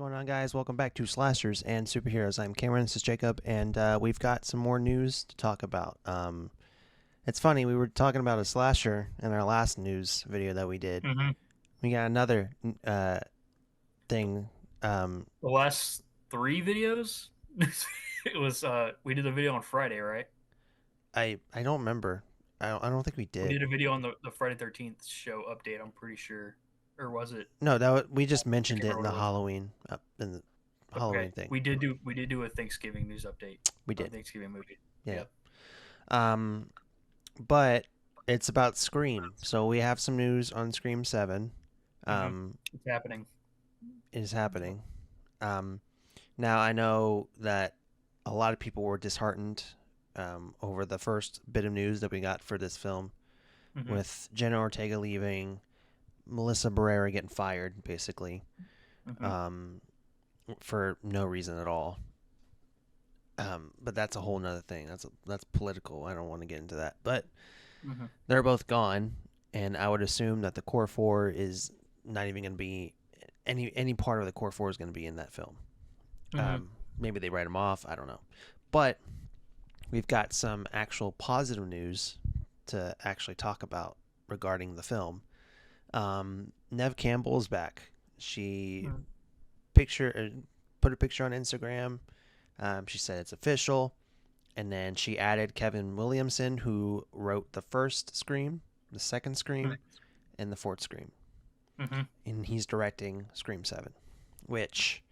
going on, guys? Welcome back to Slashers and Superheroes. I'm Cameron, this is Jacob, and we've got some more news to talk about. It's funny, we were talking about a slasher in our last news video that we did. hmm We got another thing. Um, The last three videos, it was we did a video on Friday, right? I don't remember. I don't think we We did. did a video on the Friday 13th show update, I'm pretty sure. Or was it? No, we just I mentioned can't it in remember the what it was. Halloween Okay. thing. We did do a Thanksgiving news update We on did. Thanksgiving movie. Yeah. Yep. Um, but it's about Scream. So we have some news on Scream 7. hmm Um, It's happening. is happening. Um, Now, I know that a lot of people were disheartened over the first bit of news that we got for this film, hmm with Jenna Ortega leaving, Melissa Barrera getting fired, basically, hmm um, for no reason at all. But that's a whole nother thing. That's political. I don't want to get into that. But hmm they're both gone, and I would assume that the core four is not even going to be any part of the core four is going to be in that film. hmm Maybe they write them off. I don't know. But we've got some actual positive news to actually talk about regarding the film. Neve Campbell is back. She picture put a picture on Instagram. She said it's official, and then she added Kevin Williamson, who wrote the first Scream, the second Scream, and the fourth Scream, hmm and he's directing Scream 7, which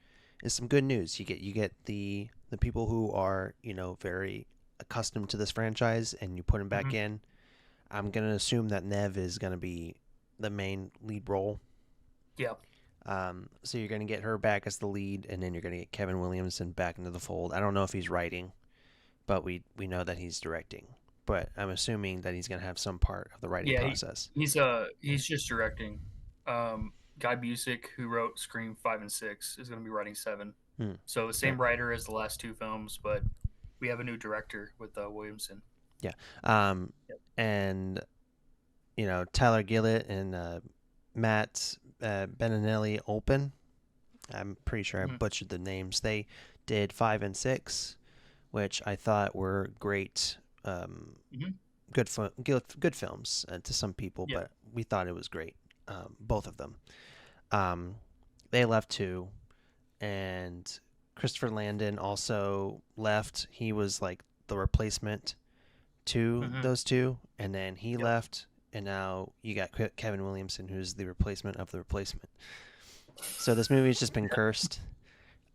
is some good news. You get the people who are very accustomed to this franchise, and you put him back hmm in. I'm gonna assume that Neve is gonna be the main lead role. Yep. So you're gonna get her back as the lead, and then you're gonna get Kevin Williamson back into the fold. I don't know if he's writing, but we know that he's directing. But I'm assuming that he's gonna have some part of the writing Yeah, process. he's just directing. Guy Busick, who wrote Scream 5 and 6, is going to be writing 7. Hmm. So the Yeah, same writer as the last two films, but we have a new director with Williamson. yeah. Yep. And Tyler Gillett and Matt Beninelli Open. I'm pretty sure I hmm butchered the names. They did 5 and 6, which I thought were great, hmm good films to some people, Yep. but we thought it was great, both of them. Um, they left too, and Christopher Landon also left. He was like the replacement to hmm those two, and then he Yep. left, and now you got Kevin Williamson, who's the replacement of the replacement. So this movie's just been Yep. cursed.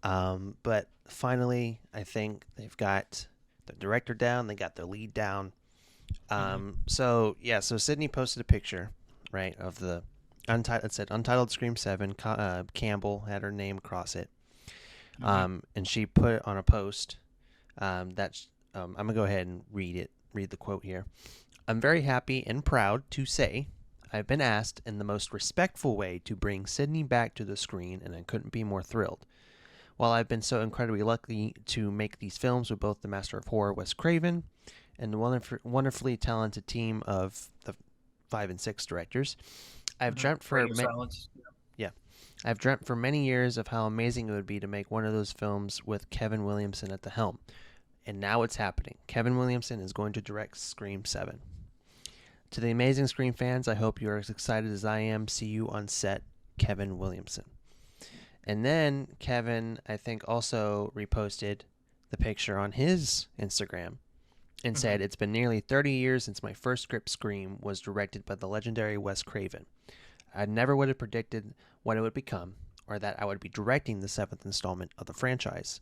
But finally, I think they've got the director down, they got the lead down. hmm So yeah, so Sydney posted a picture, right, of the untitled. It said Untitled Scream 7. Campbell had her name across it, hmm and she put on a post. I'm gonna go ahead and read it. Read the quote here. I'm very happy and proud to say I've been asked in the most respectful way to bring Sydney back to the screen, and I couldn't be more thrilled. While I've been so incredibly lucky to make these films with both the master of horror Wes Craven and the wonderfully talented team of the 5 and 6 directors, I've dreamt for Radio Silence. yeah, I've dreamt for many years of how amazing it would be to make one of those films with Kevin Williamson at the helm. And now it's happening. Kevin Williamson is going to direct Scream 7. To the amazing Scream fans, I hope you're as excited as I am. See you on set, Kevin Williamson. And then Kevin, I think, also reposted the picture on his Instagram and hmm said, "It's been nearly 30 years since my first script, Scream, was directed by the legendary Wes Craven. I never would have predicted what it would become, or that I would be directing the seventh installment of the franchise.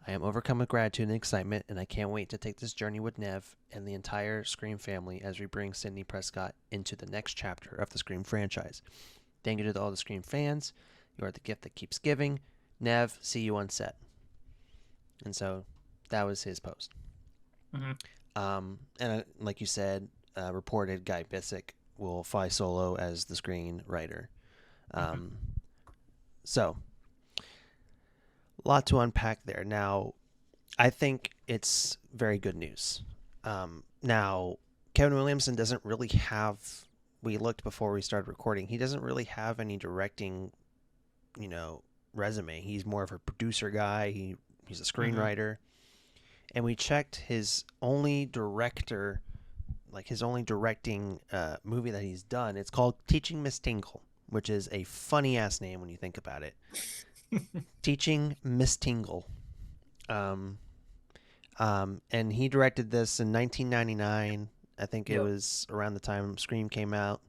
I am overcome with gratitude and excitement, and I can't wait to take this journey with Nev and the entire Scream family as we bring Sidney Prescott into the next chapter of the Scream franchise. Thank you to all the Scream fans. You are the gift that keeps giving. Nev, see you on set." And so that was his post. hmm And like you said, reported Guy Bissick will fly solo as the screenwriter. hmm Um, so, a lot to unpack there. Now, I think it's very good news. Now, Kevin Williamson doesn't really have. We looked before we started recording. He doesn't really have any directing, you know, resume. He's more of a producer guy. He's a Mm-hmm. screenwriter, and we checked his only director, like his only directing movie that he's done. It's called Teaching Miss Tingle, which is a funny ass name when you think about it. Teaching Miss Tingle. Um, and he directed this in 1999. I think it Yep. was around the time Scream came out,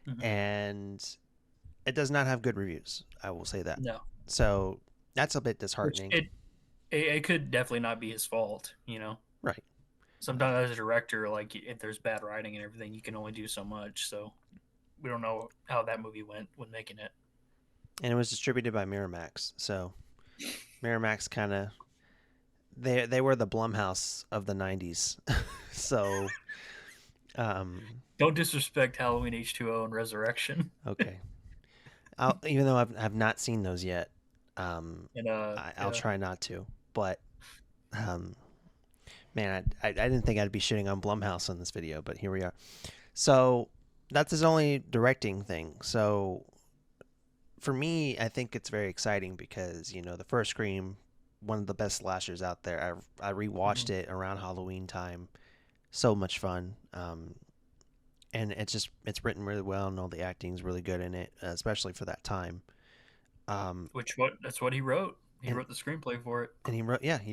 Mm-hmm. and it does not have good reviews. I will say that. No, So that's a bit which disheartening. it could definitely not be his fault. You know, Right. Uh, sometimes as a director, like if there's bad writing and everything, you can only do so much. So we don't know how that movie went when making it. and it was distributed by Miramax. So Miramax kind of they were the Blumhouse of the 90s. So Don't disrespect Halloween H2O and Resurrection. okay. Even though I've not seen those yet, And I'll yeah, try not to. But um, man, I didn't think I'd be shitting on Blumhouse on this video, but here we are. So that's his only directing thing. So for me, I think it's very exciting because the first Scream, one of the best slashers out there. I rewatched mhm. it around Halloween time. So much fun. And it's written really well, and all the acting's really good in it, especially for that time. Um, Which what that's what he wrote. He and wrote the screenplay for it. he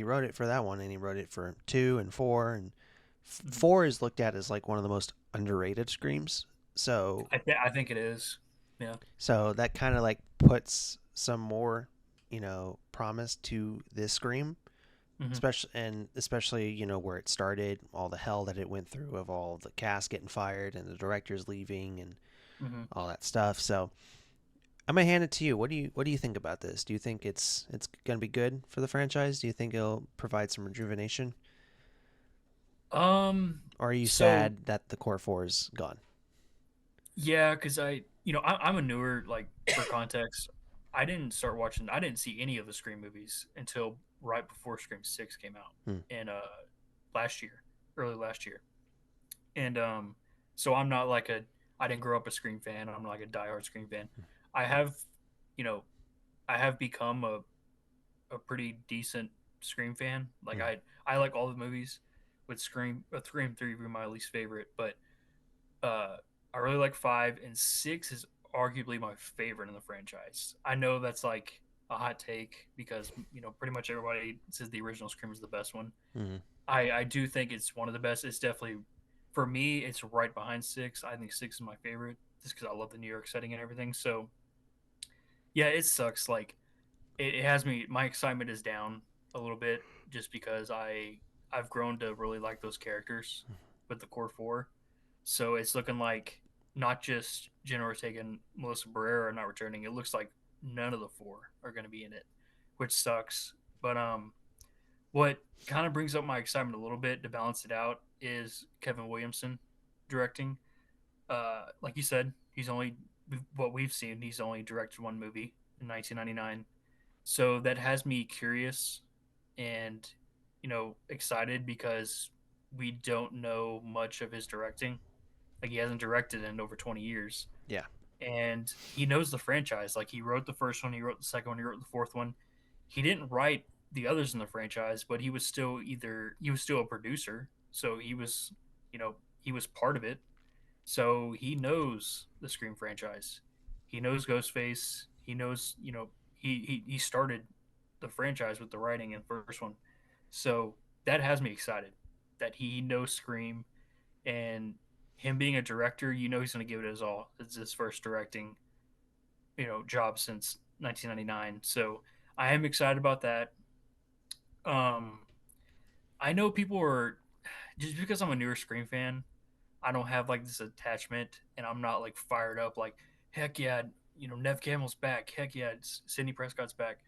wrote it for that one, and he wrote it for 2 and 4, and Mhm. 4 is looked at as like one of the most underrated Screams. So I think it is. Yeah. so that kind of like puts some more, promise to this Scream, Hmm. especially where it started, all the hell that it went through of all the cast getting fired and the directors leaving and Hmm. all that stuff. So I'm gonna hand it to you. What do you think about this? Do you think it's gonna be good for the franchise? Do you think it'll provide some rejuvenation, Um. or are you So sad that the core four is gone? yeah, because I'm a newer, like, for context. I didn't start watching. I didn't see any of the Scream movies until right before Scream 6 came out Hmm. in last year, early last year, and so I'm not like a. I didn't grow up a Scream fan. I'm not like a diehard Scream fan. I have, you know, I have become a pretty decent Scream fan. Like Hmm. I like all the movies with Scream 3 being my least favorite, but uh I really like 5, and 6 is arguably my favorite in the franchise. I know that's like a hot take because pretty much everybody says the original Scream is the best one. Hmm. I do think it's one of the best. It's definitely for me. It's right behind 6. I think 6 is my favorite just because I love the New York setting and everything. So yeah, it sucks. Like it has me. My excitement is down a little bit just because I've grown to really like those characters with the core four. So it's looking like not just Jenna Ortega and Melissa Barrera are not returning. It looks like none of the four are going to be in it, which sucks. But what kind of brings up my excitement a little bit to balance it out is Kevin Williamson directing. Like you said, he's only what we've seen. He's only directed one movie in 1999, so that has me curious and excited because we don't know much of his directing. Like he hasn't directed in over 20 years, Yeah. and he knows the franchise. Like he wrote the first one, he wrote the second one, he wrote the fourth one. He didn't write the others in the franchise, but he was still a producer, so he was part of it. So he knows the Scream franchise. He knows Ghostface. He knows, he started the franchise with the writing in the first one. So that has me excited that he knows Scream, and him being a director, he's going to give it his all. It's his first directing, job since 1999. So I am excited about that. Um, I know people are just because I'm a newer Scream fan. I don't have like this attachment, and I'm not like fired up like heck yeah, Nev Campbell's back. Heck yeah, Sidney Prescott's back.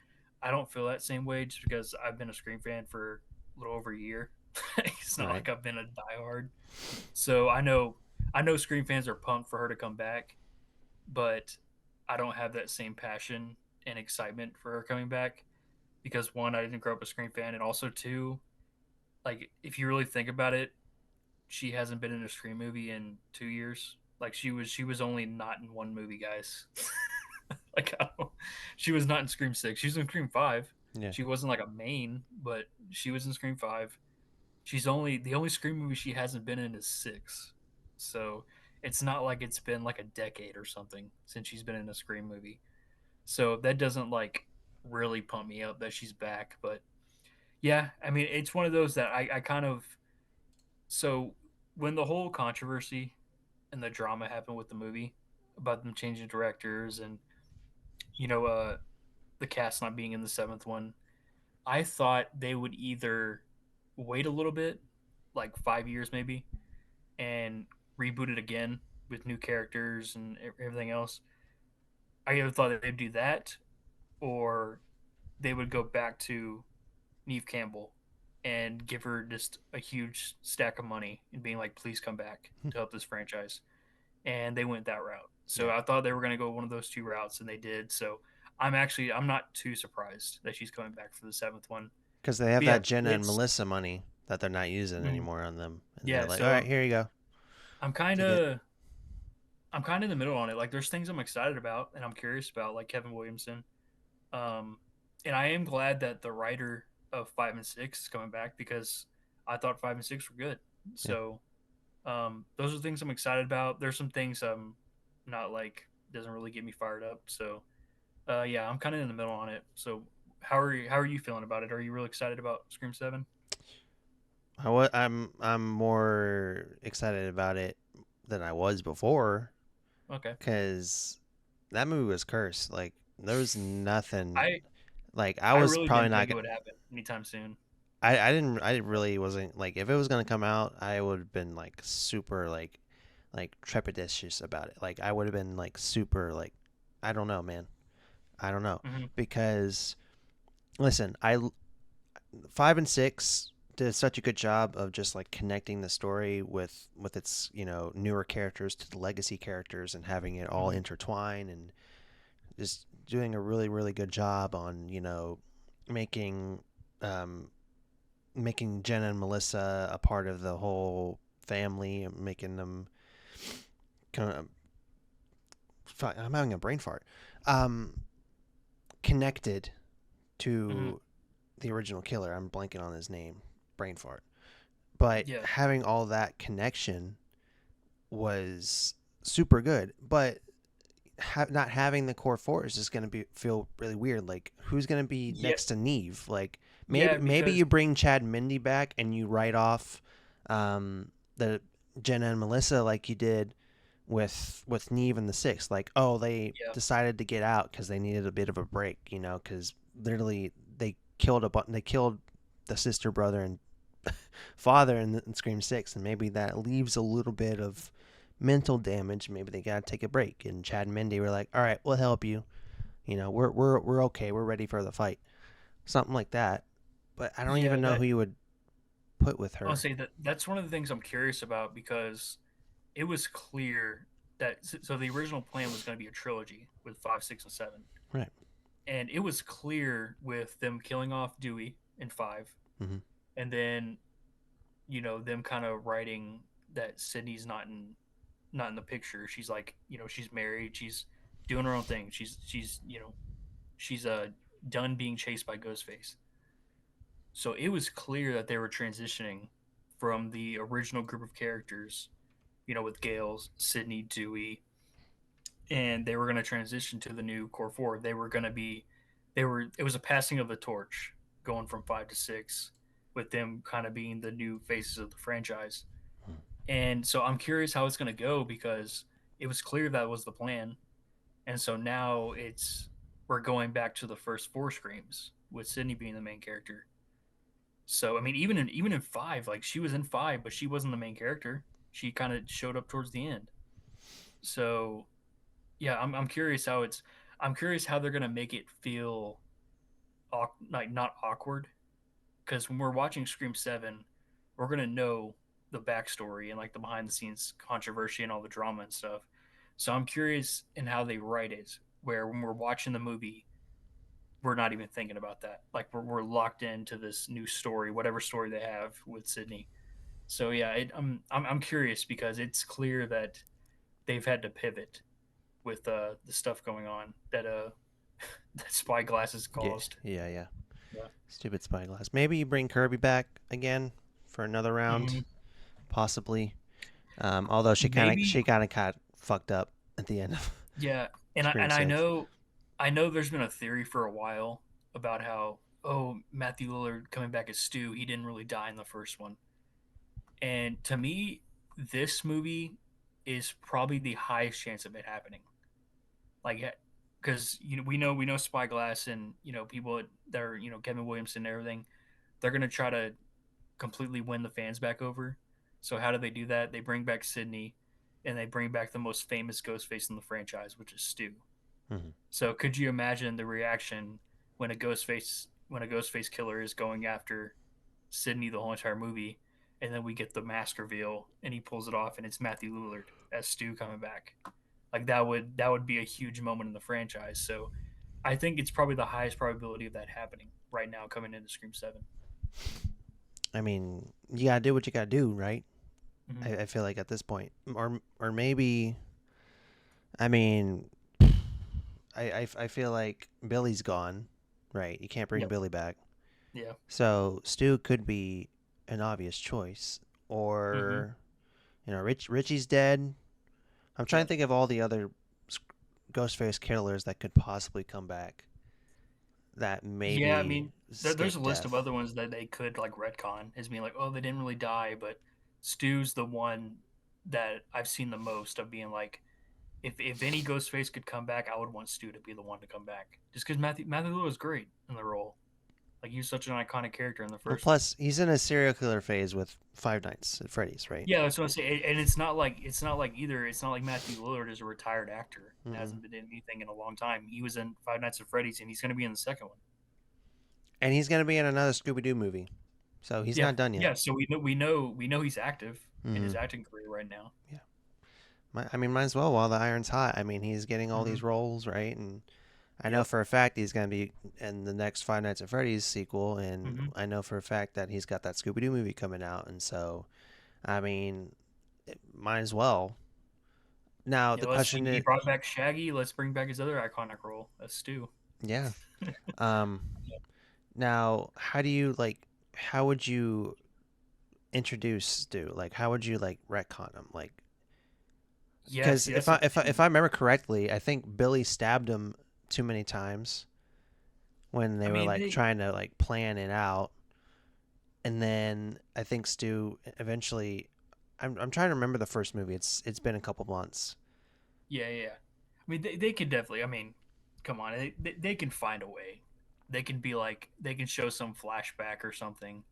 I don't feel that same way just because I've been a Scream fan for a little over a year. It's not Right. like I've been a diehard. So I know Scream fans are pumped for her to come back, but I don't have that same passion and excitement for her coming back because one, I didn't grow up a Scream fan, and also two, like if you really think about it, she hasn't been in a Scream movie in 2 years. Like she was only not in one movie, guys. Like I don't, she was not in Scream 6. She was in Scream 5. Yeah. She wasn't like a main, but she was in Scream 5. She's only the only Scream movie she hasn't been in is 6. So it's not like it's been like a decade or something since she's been in a Scream movie. So that doesn't like really pump me up that she's back. But yeah, I mean, it's one of those that I kind of so when the whole controversy and the drama happened with the movie about them changing directors and you know the cast not being in the seventh one, I thought they would either wait a little bit, like 5 years maybe, and reboot it again with new characters and everything else. I either thought that they'd do that, or they would go back to Neve Campbell and give her just a huge stack of money and being like, "Please come back to help this franchise." And they went that route. So Yeah. I thought they were going to go one of those two routes, and they did. So I'm not too surprised that she's coming back for the seventh one. Because they have But yeah, that Jenna and it's Melissa money that they're not using mm, anymore on them, and they're yeah. like, "All right, So here you go, I'm kind take it." of I'm kind of in the middle on it. Like there's things I'm excited about and I'm curious about, like Kevin Williamson. Um, and I am glad that the writer of 5 and 6 is coming back because I thought 5 and 6 were good. Yeah. So those are things I'm excited about. There's some things I'm not like doesn't really get me fired up. So yeah, I'm kind of in the middle on it. So how are you feeling about it? Are you really excited about Scream 7? I'm more excited about it than I was before Okay. because that movie was cursed. Like there was nothing. I Like I I was really probably didn't not. think it would happen anytime soon. I really wasn't like if it was gonna come out, I would have been like super like trepidatious about it. Like I would have been like super like I don't know, man. I don't know Hmm. because listen, I 5 and 6 did such a good job of just like connecting the story with its newer characters to the legacy characters and having it all Hmm. intertwine and just doing a really good job on making um, making Jenna and Melissa a part of the whole family and making them kind of I'm having a brain fart um, connected Hmm. to the original killer. I'm blanking on his name. Brain fart. But Yeah. having all that connection was super good. But not having the core four is just going to be feel really weird. Like who's going to be Yeah. next to Neve? Like maybe Yeah. maybe Because you bring Chad and Mindy back and you write off the Jenna and Melissa like you did with Neve and the Six. Like oh they yeah. decided to get out because they needed a bit of a break. Because literally they killed the sister brother and father in Scream 6, and maybe that leaves a little bit of mental damage. Maybe they gotta take a break. And Chad and Mindy were like, "All right, we'll help you. We're okay. We're ready for the fight." Something like that. But I don't Yeah. even know who you would put with I'll her. say that's one of the things I'm curious about because it was clear that so the original plan was going to be a trilogy with 5, 6, and 7, Right. and it was clear with them killing off Dewey in 5, Mm-hmm. and then them kind of writing that Sydney's not in the picture. She's like she's married, she's doing her own thing. She's done being chased by Ghostface. So it was clear that they were transitioning from the original group of characters, with Gales, Sydney, Dewey, and they were going to transition to the new core four. It was a passing of the torch going from 5 to 6 with them kind of being the new faces of the franchise. And so I'm curious how it's going to go because it was clear that was the plan. And so now we're going back to the first four screams with Sydney being the main character. So I mean, even in 5, like she was in 5, but she wasn't the main character. She kind of showed up towards the end. So yeah, I'm curious how I'm curious how they're gonna make it feel like not awkward because when we're watching Scream 7, we're gonna know the backstory and like the behind the scenes controversy and all the drama and stuff. So I'm curious in how they write it, where when we're watching the movie, we're not even thinking about that. Like we're locked into this new story, whatever story they have with Sydney. So yeah, I'm curious because it's clear that they've had to pivot with the stuff going on that that Spyglass has Yeah, caused. yeah. Yeah. Stupid spyglass. Maybe you bring Kirby back again for another round, Hmm. possibly. Although Maybe, she kind of got fucked up at the end of yeah. And Scream I Six. know, there's been a theory for a while about how, oh, Matthew Lillard coming back as Stu, he didn't really die in the first one. And to me, this movie is probably the highest chance of it happening. Like, because we know Spyglass and people that are Kevin Williamson and everything. They're gonna try to completely win the fans back over. So how do they do that? They bring back Sydney, and they bring back the most famous Ghostface in the franchise, which is Stu. Hmm. So could you imagine the reaction when a Ghostface killer is going after Sydney the whole entire movie, and then we get the mask reveal, and he pulls it off, and it's Matthew Lillard as Stu coming back. Like that would be a huge moment in the franchise. So I think it's probably the highest probability of that happening right now coming into Scream 7. I mean, you gotta do what you gotta do, right? Mm-hmm. I feel like at this point, or maybe, I mean, I feel like Billy's gone, right? You can't bring Yep. Billy back, Yeah. so Stu could be an obvious choice, Mm-hmm. or Richie's dead. I'm trying to Yep. think of all the other Ghostface killers that could possibly come back that Yeah, I maybe mean, there's skip a list of death. other ones that they could like retcon as being like, oh, they didn't really die, but Stu's the one that I've seen the most of being like, if any Ghostface could come back, I would want Stu to be the one to come back, just because Matthew Lillard was great in the role. Like he was such an iconic character in the Well, first one. plus he's in a serial killer phase with Five Nights at Freddy's, right? Yeah, that's what I'm saying. And it's not like Matthew Lillard is a retired actor and Mm-mm. hasn't been in anything in a long time. He was in Five Nights at Freddy's, and he's going to be in the second one. And he's gonna be in another Scooby Doo movie, so he's Yeah, not done yet. yeah. So we know he's active in Mm-hmm. his acting career right now. Yeah. I mean, might as well while the iron's hot. I mean, he's getting all Hmm. these roles, right? And I know Yep. for a fact he's going to be in the next Five Nights at Freddy's sequel, and Hmm. I know for a fact that he's got that Scooby Doo movie coming out, and so I mean, it might as well. Now Yeah, the let's. question He is, brought back Shaggy. Let's bring back his other iconic role as Stu. yeah. Um, Now how do you like? How would you introduce Stu? Like, how would you like retcon him? Like, Yeah, because see, that's the if thing. I remember correctly, I think Billy stabbed him too many times when I they were mean, like trying to like plan it out, and then I think Stu eventually. I'm trying to remember the first movie. It's been a couple months. yeah, yeah. I mean, they could definitely. I mean, come on, they can find a way. They can be like, they can show some flashback or something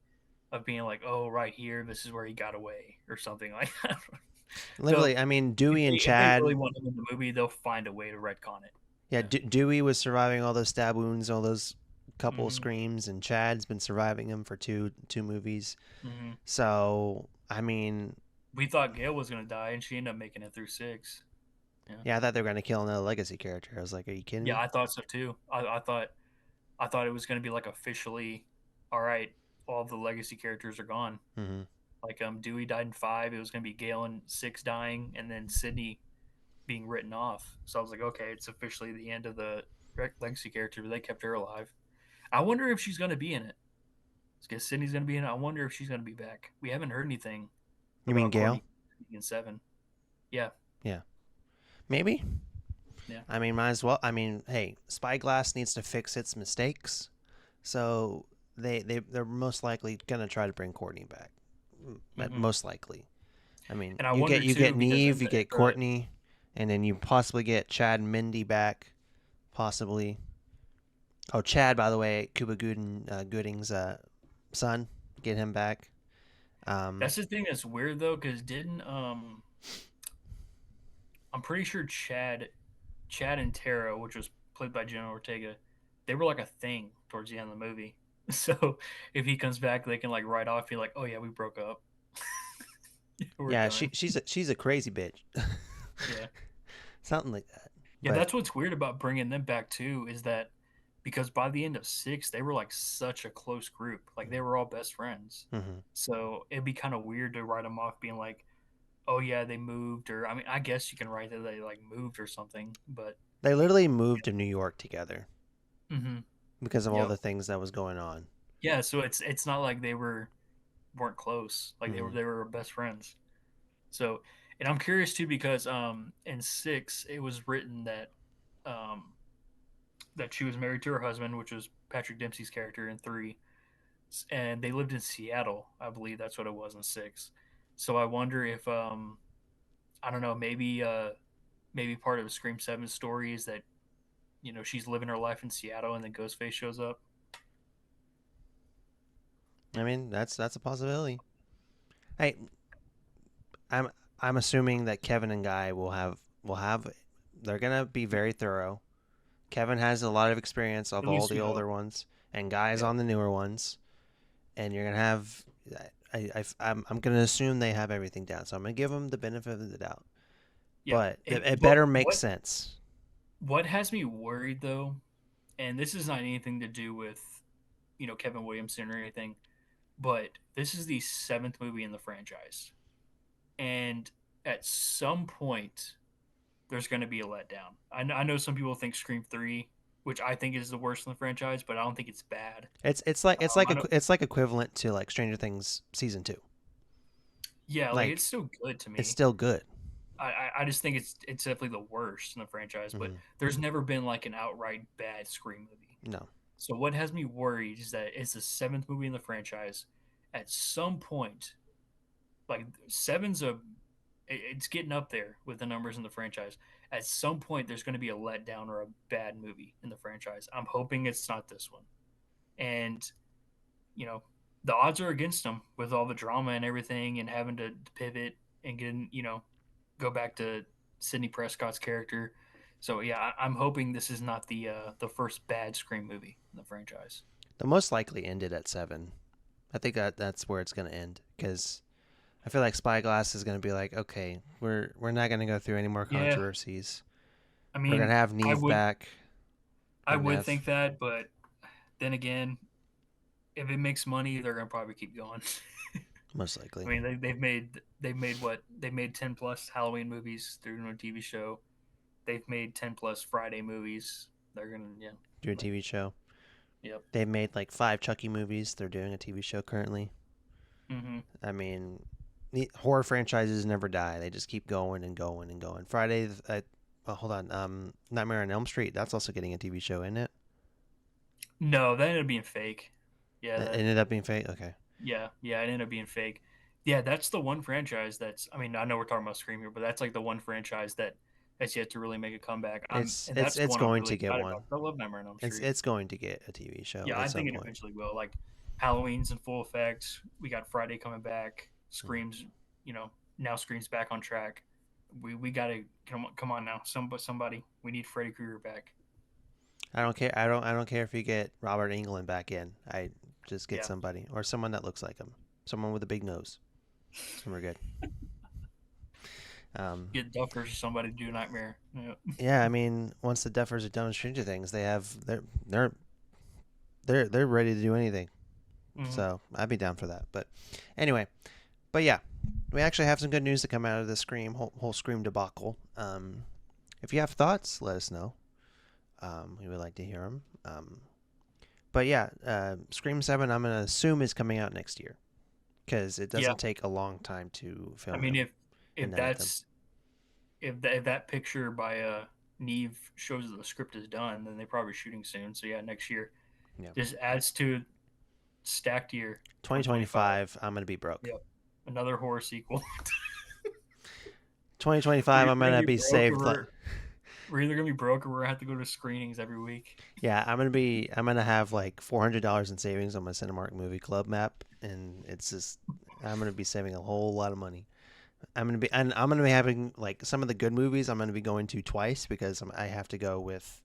of being like, oh, right here, this is where he got away or something like that. They'll Literally, I mean Dewey and if they really Chad. want him in the movie, they'll find a way to retcon it. Yeah, Yeah. Dewey was surviving all those stab wounds, all those couple of Hmm. screams, and Chad's been surviving them for two movies. Hmm. So I mean, We thought Gail was gonna die, and she ended up making it through six. Yeah. yeah, I thought they were gonna kill another legacy character. I was like, are you kidding Yeah, me? I thought so too. I thought it was gonna be like officially, all right, all the legacy characters are gone. Hmm. Like Dewey died in five. It was gonna be Gale in six dying, and then Sydney being written off. So I was like, okay, it's officially the end of the legacy character, but they kept her alive. I wonder if she's gonna be in it. Because Sydney's gonna be in it. I wonder if she's gonna be back. We haven't heard anything You mean about Gail? Courtney in seven. Yeah, Yeah, maybe. yeah. I mean, might as well. I mean, hey, Spyglass needs to fix its mistakes, so they're most likely gonna try to bring Courtney back. Hmm. Most likely. I mean, And I wonder you too get because Neve, you get Courtney, and then you possibly get Chad and Mindy back, possibly. Oh, Chad, by the way, Gooding's son, get him back. Um, that's the thing that's weird though, because didn't I'm pretty sure Chad and Tara, which was played by Jenna Ortega, they were like a thing towards the end of the movie. So if he comes back, they can like write off, be like, oh yeah, we broke up, we're yeah, done. she's a crazy bitch, Yeah. something like that. Yeah, But that's what's weird about bringing them back too is that because by the end of six, they were like such a close group, like they were all best friends. mhm. So it'd be kind of weird to write them off, being like, oh yeah, they moved, or I mean, I guess you can write that they like moved or something, but They literally moved to New York together mm-hmm. because of all Yep. the things that was going on. Yeah, so it's not like they weren't close. Like Hmm. they were best friends. So, and I'm curious too because in 6 it was written um that she was married to her husband, which was Patrick Dempsey's character in 3, and they lived in Seattle. I believe that's what it was in 6. So I wonder if I don't know, maybe part of Scream 7 story is that she's living her life in Seattle and then Ghostface shows up. I mean, that's a possibility. Hey, I'm I'm assuming that Kevin and Guy will have they're gonna be very thorough. Kevin has a lot of experience of At all least the we older hope. ones, and Guy's Yep. on the newer ones, and you're gonna have. I'm gonna assume they have everything down, so I'm gonna give them the benefit of the doubt. Yep. But And it what better make what sense. what has me worried though, and this is not anything to do with Kevin Williamson or anything, but this is the 7th movie in the franchise, and at some point there's going to be a letdown. I know some people think Scream 3, which I think is the worst in the franchise, but I don't think it's bad. It's like I know, it's like equivalent to like Stranger Things season 2. yeah, like it's Like still good to it's me. still good. I just think it's definitely the worst in the franchise, but Hmm. there's never been like an outright bad Scream movie. No, So what has me worried is that it's the 7th movie in the franchise. At some point, like seven's a it's getting up there with the numbers in the franchise. At some point, there's going to be a letdown or a bad movie in the franchise. I'm hoping it's not this one. And you know, the odds are against them with all the drama and everything, and having to pivot and getting go back to Sidney Prescott's character. So yeah, I'm hoping this is not the first bad Scream movie in the franchise. the most likely ended at 7. I think that's where it's gonna end because I feel like Spyglass is gonna be like, okay, we're not gonna go through any more Yeah, controversies. I We're gonna mean, have I Neve would back I or would Nev, think that, but then again, if it makes money, they're gonna probably keep going. most I likely. mean, they've made what they've made 10+ Halloween movies through a TV show. They've made 10+ Friday movies. They're gonna Do a like TV show. yep. They've made like 5 Chucky movies. They're doing a TV show currently. Mm-hmm. I mean, the horror franchises never die. They just keep going and going and going. Friday, oh, hold on. Nightmare on Elm Street. That's also getting a TV show, isn't it? No, that ended up being fake. Yeah, It that ended up being fake. Okay. yeah, it ended up being fake. Yeah, that's the one franchise that's. I mean, I know we're talking about Scream here, but that's like the one franchise that has yet to really make a comeback. It's And it's that's the it's one I'm going really to get excited one. about. I love Nightmare on Elm It's Street. it's going to get a TV show Yeah, at I some think it point. eventually will. Like Halloween's in full effect. We got Friday coming back. Mhm. Screams, now Scream's back on track. We gotta come on now. Somebody, we need Freddy Krueger back. I don't care. I don't care if you get Robert England back in. I just get Yeah, somebody or someone that looks like him. Someone with a big nose. And we're good. Um, get Duffers or somebody to do Nightmare. Yeah. yeah, I mean, once the Duffers are done with Stranger Things, they're they're ready to do anything. Hmm. So I'd be down for that. But anyway, but yeah, we actually have some good news to come out of the Scream whole Scream debacle. If you have thoughts, let us know. We would like to hear them. But yeah, Scream 7, I'm gonna assume is coming out next year because it Yeah. doesn't take a long time to I film mean, them if and edit them. that's if that picture by Neve shows that the script is done, then they're probably shooting soon. So yeah, next year Yeah, just adds to stacked year 2025. 2025, I'm gonna be broke. Yep, another horror sequel. 2025, we're I'm either gonna gonna be be broke or saved. we're either gonna be broke or we're gonna have to go to screenings every week. Yeah, I'm gonna have like $400 in savings on my Cinemark Movie Club map, and it's just I'm gonna be saving a whole lot of money. I'm gonna be having like some of the good movies I'm gonna be going to twice because I have to go with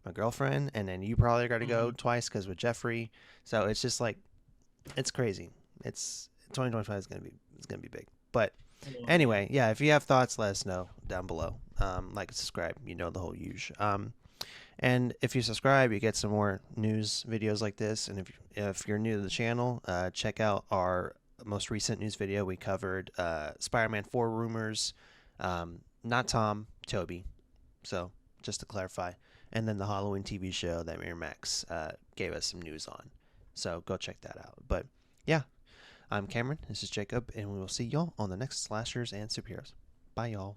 my girlfriend, and then you probably got to go Hmm. twice because with Jeffrey. So it's just like it's crazy. It's 2025 is gonna be big. But Oh man. anyway, yeah, if you have thoughts, let us know down below. Like and subscribe, you know the whole usual. And if you subscribe, you get some more news videos like this. And if you're new to the channel, check out our most recent news video, we covered Spider-Man 4 rumors. Not Tom, Toby. So just to clarify. And then the Halloween TV show that Miramax gave us some news on. So go check that out. But yeah, I'm Cameron. This is Jacob, and we will see y'all on the next Slashers and Superheroes. Bye, y'all.